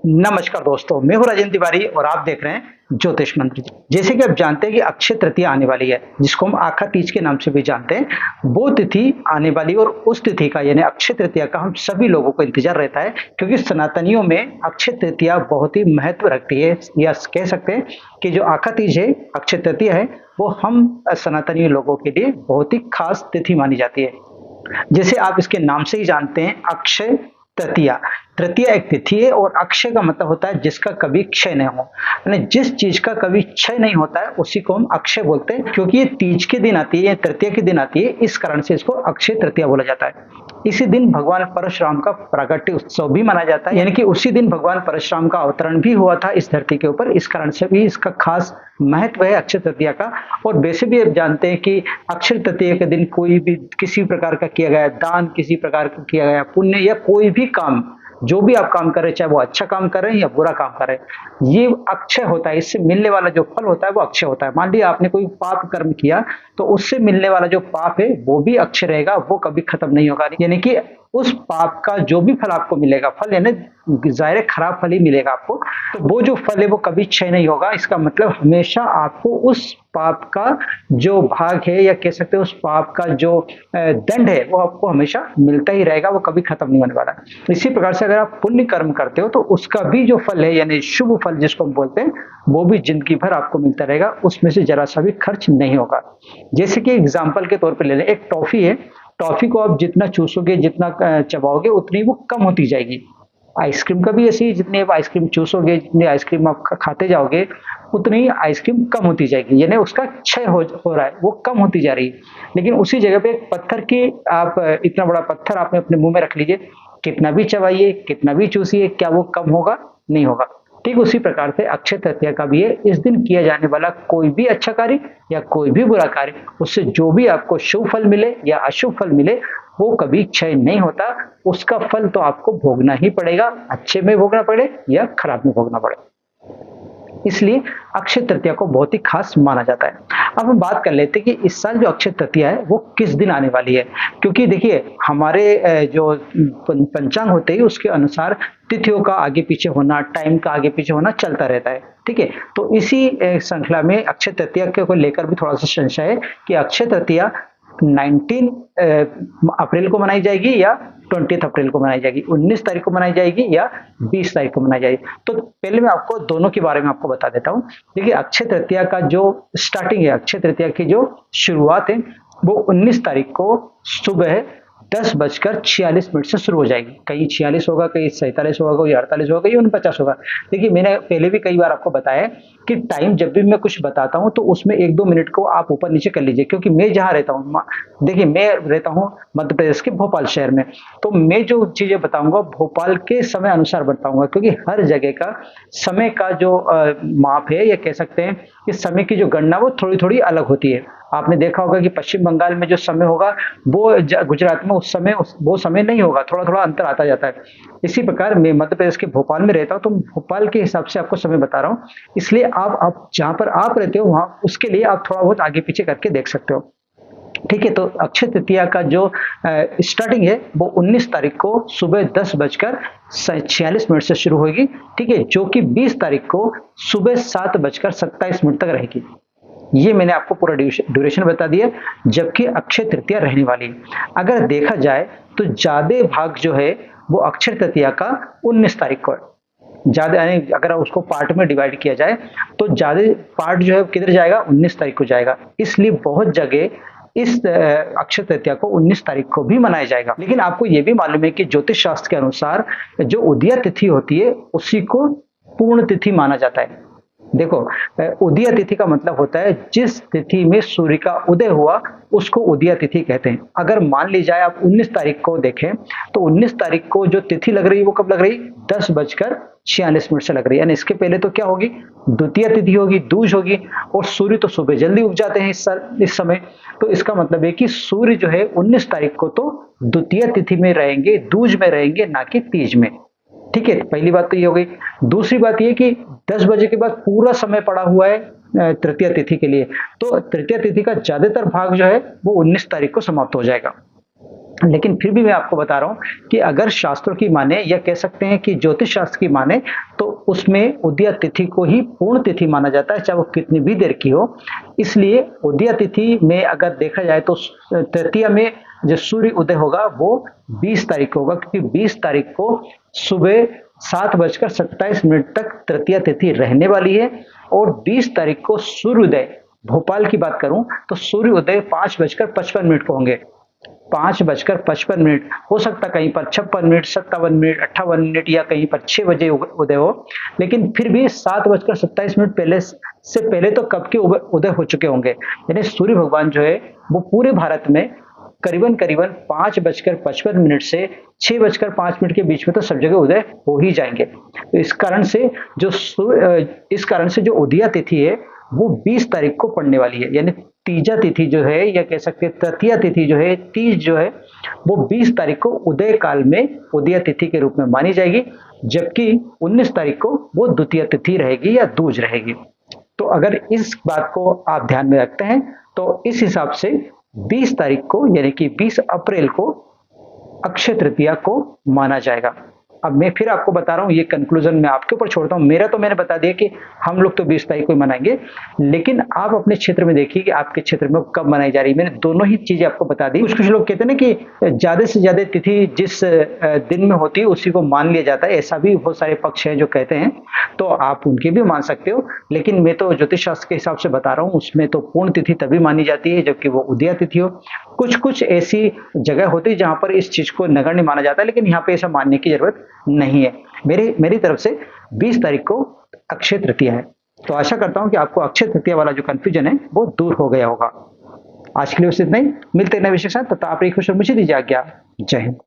नमस्कार दोस्तों, मैं हूँ राजेंद्र तिवारी और आप देख रहे हैं ज्योतिष मंत्र। जैसे कि आप जानते हैं कि अक्षय तृतीया आने वाली है, जिसको हम आखा तीज के नाम से भी जानते हैं। वो तिथि आने वाली और उस तिथि का यानी अक्षय तृतीया का हम सभी लोगों को इंतजार रहता है, क्योंकि सनातनियों में अक्षय तृतीया बहुत ही महत्व रखती है। या कह सकते हैं कि जो आखा तीज है, अक्षय तृतीया है, वो हम सनातनी लोगों के लिए बहुत ही खास तिथि मानी जाती है। जैसे आप इसके नाम से ही जानते हैं, अक्षय तृतीया। तृतीया एक तिथि है और अक्षय का मतलब होता है जिसका कभी क्षय नहीं हो, यानी जिस चीज का कभी क्षय नहीं होता है उसी को हम अक्षय बोलते हैं। क्योंकि ये तीज के दिन आती है या तृतीया के दिन आती है, इस कारण से इसको अक्षय तृतीया बोला जाता है। इसी दिन भगवान परशुराम का प्राकट्य उत्सव भी मनाया जाता है, यानी कि उसी दिन भगवान परशुराम का अवतरण भी हुआ था इस धरती के ऊपर। इस कारण से भी इसका खास महत्व है अक्षय तृतीया का। और वैसे भी आप जानते हैं कि अक्षय तृतीया के दिन कोई भी किसी प्रकार का किया गया दान, किसी प्रकार का किया गया पुण्य या कोई भी काम, जो भी आप काम कर रहे हैं, चाहे वो अच्छा काम कर रहे हैं या बुरा काम कर रहे हैं, ये अक्षय होता है। इससे मिलने वाला जो फल होता है वो अक्षय होता है। मान लिया आपने कोई पाप कर्म किया, तो उससे मिलने वाला जो पाप है वो भी अक्षय रहेगा, वो कभी खत्म नहीं होगा। यानी कि उस पाप का जो भी फल आपको मिलेगा, फल यानी जाहिर है खराब फल ही मिलेगा आपको, तो वो जो फल है वो कभी क्षय नहीं होगा। इसका मतलब हमेशा आपको उस पाप का जो भाग है या कह सकते हैं उस पाप का जो दंड है वो आपको हमेशा मिलता ही रहेगा, वो कभी खत्म नहीं होने वाला। इसी प्रकार से अगर आप पुण्य कर्म करते हो तो उसका भी जो फल है यानी शुभ फल जिसको हम बोलते हैं, वो भी जिंदगी भर आपको मिलता रहेगा, उसमें से जरा सा भी खर्च नहीं होगा। जैसे कि एग्जाम्पल के तौर पर ले लें, एक टॉफी है। टॉफी को आप जितना चूसोगे, जितना चबाओगे, उतनी वो कम होती जाएगी। आइसक्रीम का भी ऐसे ही, जितनी आप आइसक्रीम चूसोगे, जितनी आइसक्रीम आप खाते जाओगे, उतनी ही आइसक्रीम कम होती जाएगी, यानी उसका क्षय हो रहा है, वो कम होती जा रही है। लेकिन उसी जगह पे एक पत्थर की आप इतना बड़ा पत्थर आपने अपने मुंह में रख लीजिए, कितना भी चबाइए, कितना भी चूसिए, क्या वो कम होगा? नहीं होगा। ठीक उसी प्रकार से अक्षय तृतीया का भी है। इस दिन किया जाने वाला कोई भी अच्छा कार्य या कोई भी बुरा कार्य, उससे जो भी आपको शुभ फल मिले या अशुभ फल मिले, वो कभी क्षय नहीं होता। उसका फल तो आपको भोगना ही पड़ेगा, अच्छे में भोगना पड़े या खराब में भोगना पड़े। इसलिए अक्षय तृतीया को बहुत ही खास माना जाता है। अब हम बात कर लेते हैं कि इस साल जो अक्षय तृतीया है वो किस दिन आने वाली है। क्योंकि देखिए, हमारे जो पंचांग होते हैं उसके अनुसार तिथियों का आगे पीछे होना, टाइम का आगे पीछे होना चलता रहता है। ठीक है, तो इसी श्रृंखला में अक्षय तृतीया को लेकर भी थोड़ा सा संशय है कि अक्षय तृतीया 19 अप्रैल को मनाई जाएगी या 20 अप्रैल को मनाई जाएगी, 19 तारीख को मनाई जाएगी या 20 तारीख को मनाई जाएगी। तो पहले मैं आपको दोनों के बारे में आपको बता देता हूँ। देखिए, अक्षय तृतीया का जो स्टार्टिंग है, अक्षय तृतीया की जो शुरुआत है, वो 19 तारीख को सुबह 10:46 से शुरू हो जाएगी। कहीं 46 होगा, कहीं 47 होगा, कहीं 48 होगा, कहीं 49 होगा। देखिए, मैंने पहले भी कई बार आपको बताया कि टाइम जब भी मैं कुछ बताता हूं तो उसमें 1-2 मिनट को आप ऊपर नीचे कर लीजिए। क्योंकि मैं जहां रहता हूं, देखिए मैं रहता हूं मध्य प्रदेश के भोपाल शहर में, तो मैं जो चीजें बताऊंगा भोपाल के समय अनुसार बताऊंगा। क्योंकि हर जगह का समय का जो माप है, या कह सकते हैं कि समय की जो गणना वो थोड़ी थोड़ी अलग होती है। आपने देखा होगा कि पश्चिम बंगाल में जो समय होगा वो गुजरात में उस समय वो समय नहीं होगा, थोड़ा थोड़ा अंतर आता जाता है। इसी प्रकार मैं मध्य प्रदेश के भोपाल में रहता हूँ, तो भोपाल के हिसाब से आपको समय बता रहा हूँ। इसलिए आप जहां पर आप रहते हो वहां उसके लिए आप थोड़ा बहुत आगे पीछे करके देख सकते हो। ठीक है, तो अक्षय तृतीया का जो स्टार्टिंग है वो 19 तारीख को सुबह 10:46 से शुरू होगी। ठीक है, जो कि 20 तारीख को सुबह 7:27 तक रहेगी। ये मैंने आपको पूरा ड्यूरेशन बता दिया, जबकि अक्षय तृतीया रहने वाली है। अगर देखा जाए तो ज्यादा भाग जो है वो अक्षय तृतीया का 19 तारीख को है। ज्यादा यानी अगर उसको पार्ट में डिवाइड किया जाए तो ज्यादा पार्ट जो है किधर जाएगा? 19 तारीख को जाएगा। इसलिए बहुत जगह इस अक्षय तृतीया को 19 तारीख को भी मनाया जाएगा। लेकिन आपको यह भी मालूम है कि ज्योतिष शास्त्र के अनुसार जो उदया तिथि होती है उसी को पूर्ण तिथि माना जाता है। देखो, उदया तिथि का मतलब होता है जिस तिथि में सूर्य का उदय हुआ उसको उदया तिथि कहते हैं। अगर मान ली जाए आप 19 तारीख को देखें तो 19 तारीख को जो तिथि लग रही है वो कब लग रही? 10:46 से लग रही है। यानी इसके पहले तो क्या होगी? द्वितीय तिथि होगी, दूज होगी। और सूर्य तो सुबह जल्दी उग जाते हैं इस समय। तो इसका मतलब है कि सूर्य जो है 19 तारीख को तो द्वितीय तिथि में रहेंगे, दूज में रहेंगे, ना कि तीज में। ठीक है, पहली बात तो ये हो गई। दूसरी बात ये कि 10 बजे के बाद पूरा समय पड़ा हुआ है तृतीय तिथि के लिए, तो तृतीय तिथि का ज्यादातर भाग जो है वो 19 तारीख को समाप्त हो जाएगा। लेकिन फिर भी मैं आपको बता रहा हूँ कि अगर शास्त्रों की माने या कह सकते हैं कि ज्योतिष शास्त्र की माने, तो उसमें उदया तिथि को ही पूर्ण तिथि माना जाता है, चाहे वो कितनी भी देर की हो। इसलिए उदया तिथि में अगर देखा जाए तो तृतीया में जो सूर्य उदय होगा वो 20 तारीख को होगा, क्योंकि 20 तारीख को सुबह 7:27 तक तृतीया तिथि रहने वाली है। और 20 तारीख को सूर्योदय, भोपाल की बात करूं तो सूर्योदय 5:55 को होंगे। 5:55, हो सकता कहीं पर 56 मिनट, 57 मिनट, 58 मिनट या कहीं पर 6 बजे उदय हो, लेकिन फिर भी 7:27 पहले से पहले तो कब के उदय हो चुके होंगे। यानी सूर्य भगवान जो है वो पूरे भारत में करीबन करीबन 5:55 से 6:05 के बीच में तो सब जगह उदय हो ही जाएंगे। तो इस कारण से जो उदया तिथि है वो 20 तारीख को पड़ने वाली है। यानी तीजा तिथि जो है, या कह सकते हैं तृतीया तिथि जो है, तीज जो है, वो 20 तारीख को उदय काल में उदया तिथि के रूप में मानी जाएगी, जबकि 19 तारीख को वो द्वितीय तिथि रहेगी या दूज रहेगी। तो अगर इस बात को आप ध्यान में रखते हैं तो इस हिसाब से 20 तारीख को यानी कि 20 अप्रैल को अक्षय तृतीया को माना जाएगा। अब मैं फिर आपको बता रहा हूँ, ये कंक्लूजन मैं आपके ऊपर छोड़ता हूँ। मेरा तो मैंने बता दिया कि हम लोग तो 20 तारीख को ही मनाएंगे, लेकिन आप अपने क्षेत्र में देखिए कि आपके क्षेत्र में कब मनाई जा रही है। मैंने दोनों ही चीजें आपको बता दी। कुछ कुछ लोग कहते हैं ना कि ज्यादा से ज्यादा तिथि जिस दिन में होती है उसी को मान लिया जाता है, ऐसा भी बहुत सारे पक्ष हैं जो कहते हैं, तो आप उनके भी मान सकते हो। लेकिन मैं तो ज्योतिष शास्त्र के हिसाब से बता रहा हूँ, उसमें तो पूर्ण तिथि तभी मानी जाती है जबकि वो उदया तिथि हो। कुछ कुछ ऐसी जगह होती है जहां पर इस चीज को नगण्य माना जाता है, लेकिन यहाँ पे ऐसा मानने की जरूरत नहीं है। मेरी तरफ से 20 तारीख को अक्षय तृतीया है। तो आशा करता हूं कि आपको अक्षय तृतीया वाला जो कंफ्यूजन है वो दूर हो गया होगा। आज के लिए बस इतना ही, मिलते हैं नए विषय के साथ। तब तक आप खुश और मुझे दीजिए आज्ञा। जय हिंद।